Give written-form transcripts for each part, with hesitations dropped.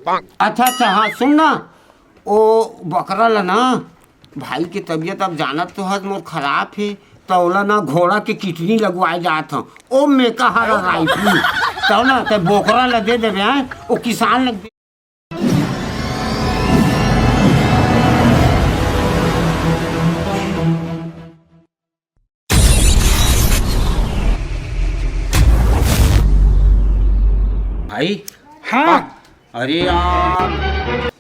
अच्छा अच्छा, हाँ सुन ना, ओ बकरा ला ना भाई की तबीयत अब जानत तो हज मोर खराब है, तौला ना घोड़ा के किडनी लगवाए जात हूँ ओ में कहा राइफल तो ना ते बोकरा ला दे देवे हैं ओ किसान लग दे। भाई हाँ अरे यार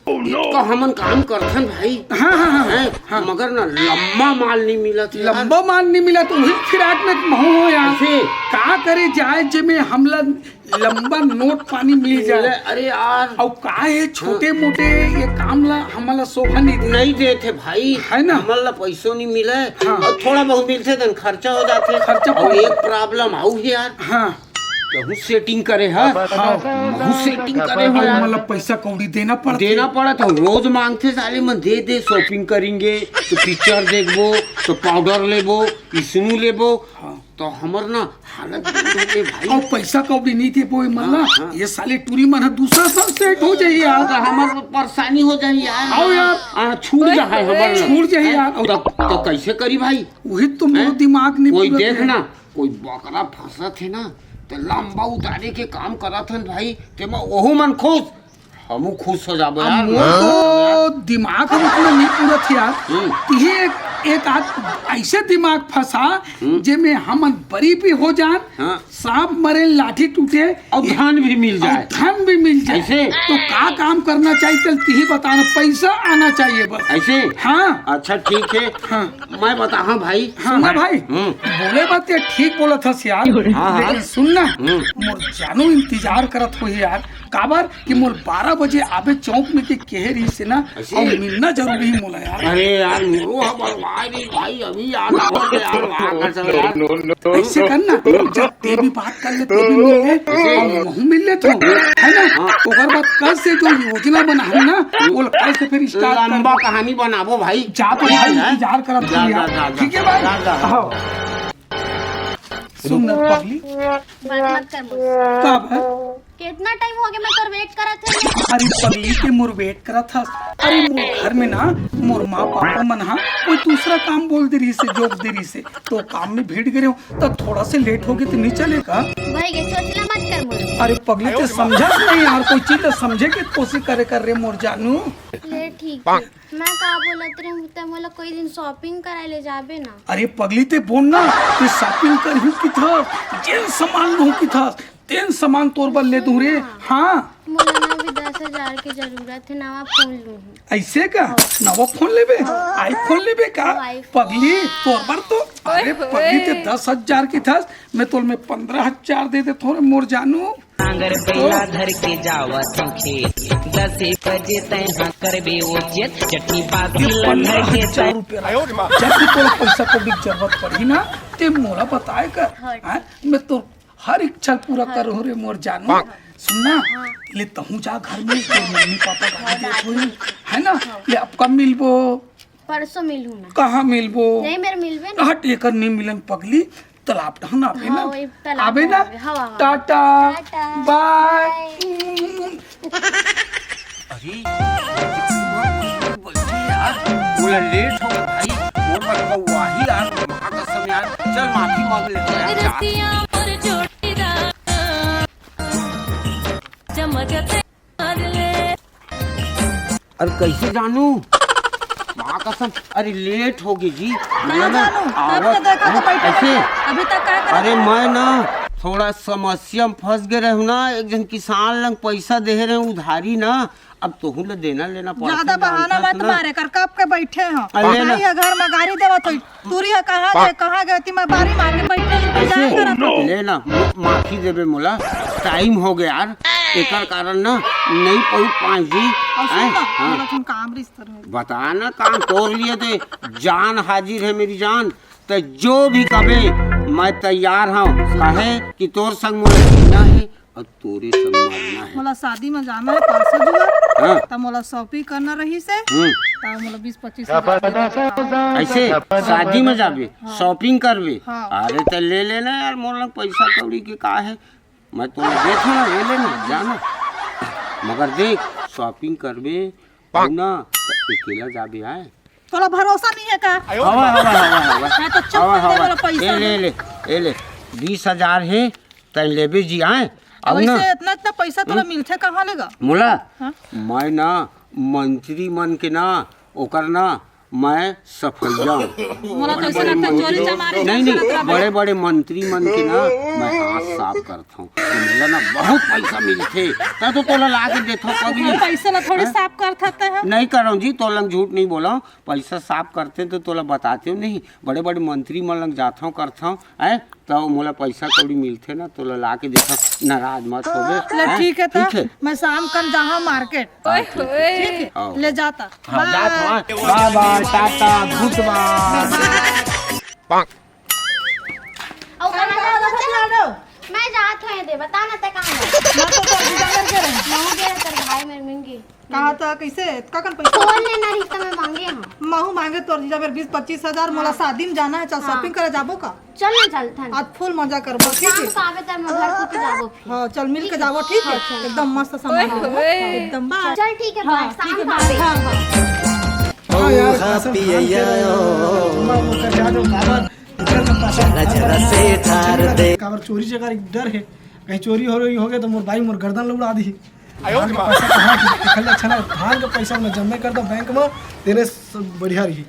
तो हमन काम करथन भाई। हाँ हाँ हाँ, हाँ मगर ना लंबा माल नहीं मिला था। लंबा माल नहीं मिला तो वही फिराक में महू हो यहाँ से का करे जाए जिमे हमला लंबा नोट पानी मिल जाए। अरे यार और का है छोटे मोटे ये काम ला हमला शोभा नहीं देते भाई, है ना, हमला पैसों नहीं मिले। हाँ। और थोड़ा बहुत मिलते तो खर्चा हो जाते। खर्चा और एक प्रॉब्लम आऊ है यार। हाँ कहूँ सेटिंग करे है, सेटिंग करे हो यार, मतलब पैसा कौड़ी देना पड़ा तो रोज मांगते साले मन दे शॉपिंग करेंगे तो पिक्चर देखबो तो पाउडर लेबो इसनू लेबो। तो हमर ना हालत भाई और पैसा कौड़ी नहीं थे वो मतलब ये साले टूरी मन दूसरा सब सेट हो जाए यार, तो हमार परेशानी हो जाए यार। आओ यार छूट जाए हमार, छूट जाए यार। तो कैसे करी भाई, वही तो मेरा दिमाग नहीं। कोई देख ना कोई बकरा फंसा थे ना तो लंबा उतारे के काम करा था भाई, ते ओहू मन खुश हमू खुश हो जाबो यार। तो दिमाग हम उतना नहीं पूरा थी यार, ये एक आध ऐसे दिमाग फंसा जेमे हमन बरी भी हो जान, सांप मरे लाठी टूटे और धन भी मिल जाए, धन भी मिल जाए ऐसे। तो का काम करना चाहिए चलती ही बताना, पैसा आना चाहिए बस ऐसे। हाँ अच्छा ठीक है, हाँ मैं बता। हाँ भाई सुनना भाई, बोले बात ये ठीक बोला था यार, लेकिन सुनना मोर जानू इंतजार करत हो यार, काबर कि मोर 12 बजे आबे चौक में के केहरी से ना और मिलना जरूरी मोला यार। अरे यार मोरो भाई अभी याद आवत यार। ऐसे करना जब ते भी बात कर ले ते भी मिल ले और महू मिल ले तो है ना, ओकर बाद कल से जो योजना बना है ना वो कल से फिर स्टार्ट लंबा कहानी बनाबो भाई। जा तो भाई इंतजार करत हो यार, ठीक है भाई। आओ सुन पगली बात मत कर मुझसे। कब है कितना टाइम हो गया मैं तोर वेट करत हूँ। अरे पगली के मोर वेट करा था। अरे मोर घर में ना मोर माँ पापा मन हा कोई दूसरा काम बोल दे रही से, जोक दे रही से, तो काम में भीड़ गए तब थोड़ा से लेट हो गए तो नहीं चलेगा भाई ये सोचला मत कर मुझे। अरे पगली तो समझा नहीं यार, कोई चीज समझे की कोशिश करे कर रहे मोर जानू। ले ठीक है, मैं का बोलत रही हूँ तो मोला कोई दिन शॉपिंग कराए ले जाबे ना। अरे पगली ते बोल ना कि शॉपिंग कर की था, जेन सामान लू की था तेन सामान तोर बल ले दूं रे। हाँ मोला ना भी 10,000 की जरूरत है, नवा फोन लूँ। ऐसे का नवा फोन लेबे, आईफोन लेबे का पगली तोर पर तो। अरे पगली ते 10,000 की था, मैं तोर में 15,000 दे दे थोड़े मोर जानू। आंगर पहला धर के जावत खेत 10 बजे तय करबे उचित चटनी पाती लंगर के 15,000 रुपया जब भी तोर पैसा को भी जरूरत पड़ी ना ते मोला बताए कर, मैं तो हर इच्छा पूरा कर रे मोर जानू। सुनना ले तहू जा घर में तो मम्मी पापा गाली देत होई है ना, ले अब कब मिलबो? परसों मिलूँ ना। कहाँ मिलबो? नहीं मेरे मिलबे ना। हट एकर नहीं मिलन पगली, तालाब ढहन आबे ना, वही तालाब आबे ना। हाँ। Tata bye. अरे बोला लेट हो गया भाई, मोर बात वाही यार महाकसम यार, चल माफी मांग लेते हैं यार। अरे कैसे जानू महाकसम, अरे लेट हो गई जी। ऐसे अभी तक क्या कर? अरे मैं ना थोड़ा समस्या में फंस गए रहूँ ना, एक जन किसान लंग पैसा दे रहे उधारी ना, अब तो ले देना लेना पड़ता। ज्यादा बहाना मत मारे कर, कब के बैठे हो अरे घर में गाड़ी देवत होई तूरी है कहाँ गए थी, मैं बारी मार के बैठे इंतजार करत हूं। लेना माफी देबे मोला, टाइम हो गया यार, एकर कारण ना नहीं पहुंच पाए जी। और सुन ना, मेरा तुम काम रिश्ता है बता ना काम तोड़ लिए थे, जान हाजिर है मेरी जान, तो जो भी कबे मैं तैयार हूँ, कहे कि तोर संग मोला जीना है और तोरे संग मरना है। मोला शादी में जाना है परसों जुआ, हाँ। तब मोला शॉपिंग करना रही से, तब मोला 20-25 हजार ऐसे शादी में जाबे शॉपिंग करबे। हाँ। अरे तो ले लेना यार, मोर लंग पैसा कौड़ी के का है, मैं तो देख ना ले लेना जाना, मगर देख शॉपिंग करबे ना तो अकेला जाबे आए तोला भरोसा नहीं है का? हवा हवा हवा हवा हाँ तो चल हवा दे वाला हवा पैसा ले ले 20,000 है तै लेबे जी आए अब ना वैसे इतना पैसा तोला मिलथे कहाँ लेगा? मोला हाँ? मैं ना मंत्री मन के ना ओकर ना मैं सफैया मोला कैसे लगता चोरी चमारी नहीं नहीं बड़े बड़े मंत्री मन के ना मैं हाथ साफ करता हूँ तो मेरा ना बहुत पैसा मिलते तब तो तोला ला के देता पगली पैसा ला थोड़ी साफ करते हैं। नहीं कर रहा हूँ जी तो लंग झूठ नहीं बोला हूँ पैसा साफ करते तो तोला बताते हो नहीं बड़े बड़े मंत्री मन लंग जाता हूँ करता हूँ है तो मोला पैसा कौड़ी मिलते ना तोला ला के देखा नाराज मत हो ठीक है तो मैं शाम कल जाऊँ मार्केट ठीक है ले जाता bye bye tata goodbye मैं जात हूँ दे बता ना ते कहाँ है महू दे तेरे भाई मेरे महंगी कहा था कैसे काकन पैसा कौन लेना रिश्ता में मांगे हम महू मांगे तोर जीजा मेरे 20-25 हजार मोला शादी में जाना है चल शॉपिंग करे जाबो का? चल ना चल थन आज फुल मजा करबो ठीक शाम है? को आवे त मैं घर को जाबो फिर हाँ चल मिल के जाबो ठीक है एकदम मस्त सामान होगा एकदम बाय चल ठीक है बाय शाम को आवे काबर चोरी से अगर डर है कहीं चोरी हो रही हो गया तो मोर भाई मोर गर्दन उड़ा दी धान का पैसा कहाँ अच्छा ना धान का पैसा मैं जमा कर दो बैंक में तेरे बढ़िया रही।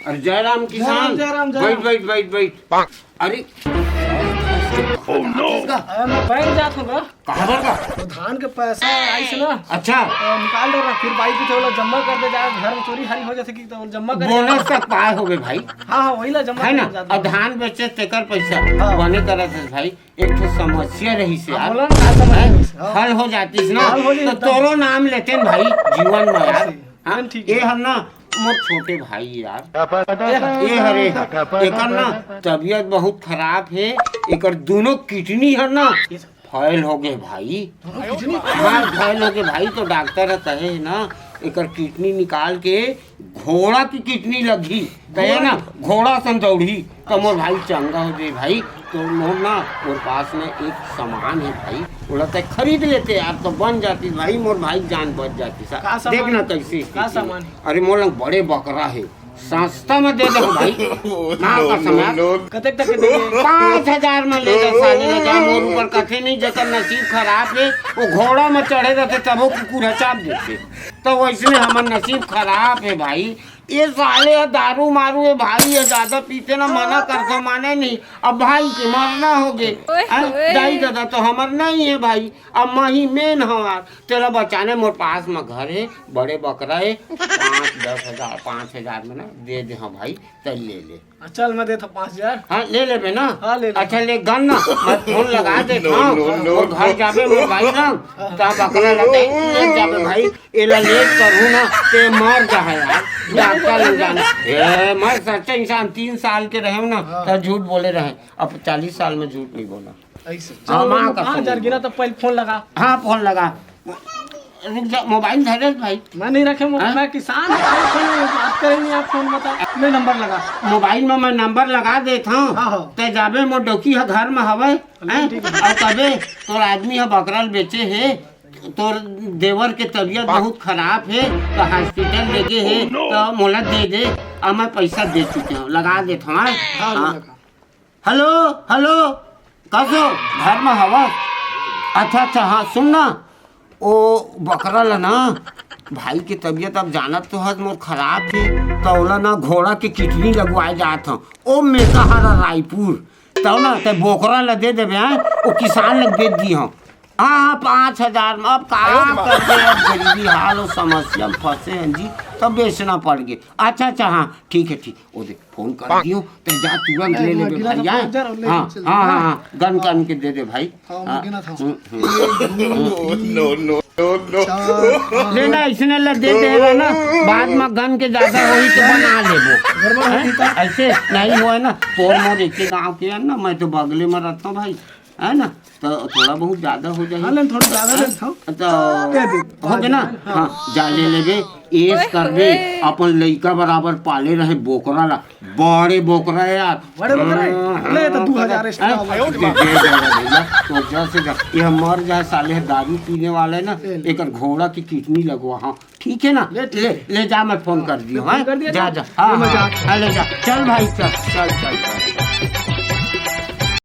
अरे जयराम किसान जयराम बैठ बैठ बैठ बैठ अरे मैं बैंक जात हूँ कहाँ पर का तो धान के पैसा आई से ना अच्छा निकाल दो ना फिर बाइक पे थोड़ा जमा कर दे जाए घर में चोरी हारी हो जाए कि तो जमा कर बोनस का पाए हो गए भाई हाँ हाँ वही ला जमा है ना कर जाता और धान बेचे तेकर पैसा हाँ। बने करत है भाई एक तो समस्या रही से यार बोला ना समझ हैं? हल हो जाती ना हल हो तो जाती। तोरो नाम लेते हैं भाई जीवन में यार हाँ? ठीक है। ये हम ना मोर छोटे भाई यार ये हरे एकर ना तबीयत बहुत खराब है एकर दोनों किडनी है ना फैल हो गए भाई हाँ फैल हो गए भाई तो डॉक्टर कहे ना एकर किडनी निकाल के घोड़ा की किडनी लगी कहे ना घोड़ा सन दौड़ी तो मोर भाई चंगा हो जाए भाई तो मोर ना मोर पास में एक सामान है भाई बोला तो खरीद लेते यार तो बन जाती भाई मोर भाई जान बच जाती का सामान? देखना कैसे का सामान? अरे मोर लंग बड़े बकरा है सस्ता में दे दो भाई ना का समय कतेक तक के देंगे 5,000 में ले जा साली ले जा मोर ऊपर कथे नहीं जेकर नसीब खराब है वो घोड़ा में चढ़े रहते तब वो कुकुर चाप देते तो वैसे हमार नसीब खराब है भाई ये साले दारू मारू है भाई ये ज्यादा पीते ना मना करते माने नहीं अब भाई के मरना हो गए दाई दादा तो हमार नहीं है भाई अब मही मेन हमार तेरा बचाने मोर पास में घर है बड़े बकरा है 5-10,000 5,000 में ना दे दे हाँ भाई चल ले ले चल मैं देता 5,000 हाँ ले ले ना हाँ, ले ले। अच्छा ले गन ना मैं फोन लगा देता हूँ और घर जाबे मोर भाई ना ता बकरा ले जाबे भाई एला लेट करूँ ना ते मर जा है यार डॉक्टर लग जाना ए मैं सच्चा इंसान 3 साल के रहे ना तो झूठ बोले रहे अब 40 साल में झूठ नहीं बोला ऐसे हाँ, माँ का 5,000 गिना तो पहले फोन लगा हाँ फोन लगा रुक जा मोबाइल धरे भाई मैं नहीं रखे हाँ? मैं किसान हूँ, फोन बात करेंगे आप फोन बता मैं नंबर लगा मोबाइल में मैं नंबर लगा देता हूँ हाँ, हाँ। ते जाबे मोर डोकी है घर में हवे और तबे तोर आदमी है बकरल बेचे है तोर देवर के तबीयत बहुत खराब है तो हॉस्पिटल लेके है तो मोला दे दे और मैं पैसा दे चुके हूँ लगा देता हूँ हाँ। हेलो हेलो कसो घर में हवा अच्छा अच्छा हाँ सुन ना ओ बकरा ला ना भाई की तबीयत अब जानत तो हज मोर खराब है तो ओला ना घोड़ा के किडनी लगवाए जात हूँ ओ मेकाहारा रायपुर तो ना ते बोकरा ला दे देवे हैं वो किसान लग बेच दी हूँ हाँ 5,000 में अब काम करते अब गरीबी हाल और समस्या में फंसे हैं जी तब बेचना पड़ गया अच्छा अच्छा हाँ ठीक है ठीक वो देख फोन कर दियो तो जा तुरंत ले ले भाई हाँ हाँ हाँ हाँ गन कन के दे दे भाई लेना इसने ला दे देगा ना बाद में गन के ज्यादा वही तो बना लेबो ऐसे नहीं हुआ ना तोर मोर एक गाँव के है ना मैं तो बगले में रहता हूँ भाई है ना, तो थोड़ा बहुत ज्यादा हो जाए। हाँ लेकिन थोड़ा ज्यादा लेता हूँ। तो हो गया ना। हाँ जा ले लेबे, एस कर दे, अपन लइका बराबर पाले रहे बोकरा ला, बड़े बोकरा है यार, बड़े बोकरा है? ले तो 2000 एक्स्ट्रा तो ये मर जाए साले, दारू पीने वाले ना, एक घोड़ा की किडनी लगवा। हाँ ठीक है ना, ले जा, मैं फोन कर दिया। हाँ जा जा, हाँ ले जा, चल भाई चल चल चल।